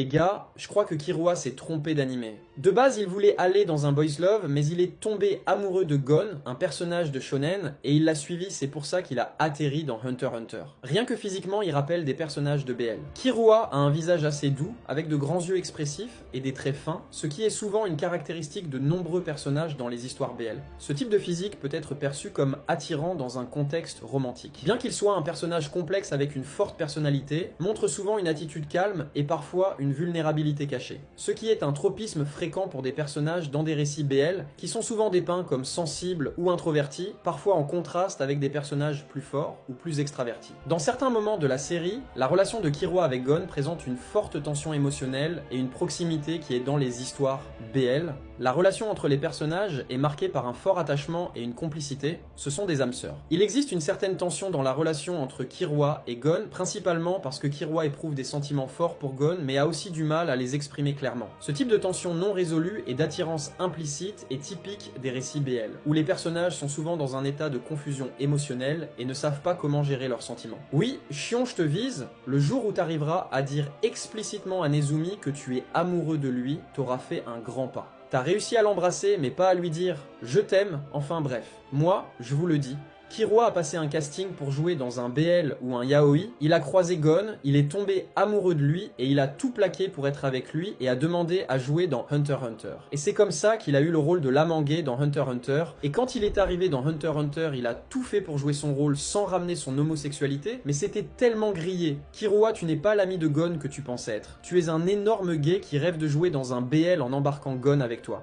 Les gars, je crois que Killua s'est trompé d'animé. De base, il voulait aller dans un boys love, mais il est tombé amoureux de Gon, un personnage de shonen, et il l'a suivi, c'est pour ça qu'il a atterri dans Hunter x Hunter. Rien que physiquement, il rappelle des personnages de BL. Killua a un visage assez doux, avec de grands yeux expressifs et des traits fins, ce qui est souvent une caractéristique de nombreux personnages dans les histoires BL. Ce type de physique peut être perçu comme attirant dans un contexte romantique. Bien qu'il soit un personnage complexe avec une forte personnalité, montre souvent une attitude calme et parfois une vulnérabilité cachée. Ce qui est un tropisme fréquent pour des personnages dans des récits BL qui sont souvent dépeints comme sensibles ou introvertis, parfois en contraste avec des personnages plus forts ou plus extravertis. Dans certains moments de la série, la relation de Killua avec Gon présente une forte tension émotionnelle et une proximité qui est dans les histoires BL. La relation entre les personnages est marquée par un fort attachement et une complicité, ce sont des âmes sœurs. Il existe une certaine tension dans la relation entre Killua et Gon, principalement parce que Killua éprouve des sentiments forts pour Gon, mais a aussi du mal à les exprimer clairement. Ce type de tension non résolue et d'attirance implicite est typique des récits BL, où les personnages sont souvent dans un état de confusion émotionnelle et ne savent pas comment gérer leurs sentiments. Oui, Chion, je te vise, le jour où t'arriveras à dire explicitement à Nezumi que tu es amoureux de lui, t'auras fait un grand pas. T'as réussi à l'embrasser, mais pas à lui dire « je t'aime », enfin bref. Moi, je vous le dis, Killua a passé un casting pour jouer dans un BL ou un yaoi, il a croisé Gon, il est tombé amoureux de lui et il a tout plaqué pour être avec lui et a demandé à jouer dans Hunter x Hunter. Et c'est comme ça qu'il a eu le rôle de l'amant gay dans Hunter x Hunter, et quand il est arrivé dans Hunter x Hunter, il a tout fait pour jouer son rôle sans ramener son homosexualité, mais c'était tellement grillé. Killua, tu n'es pas l'ami de Gon que tu pensais être. Tu es un énorme gay qui rêve de jouer dans un BL en embarquant Gon avec toi.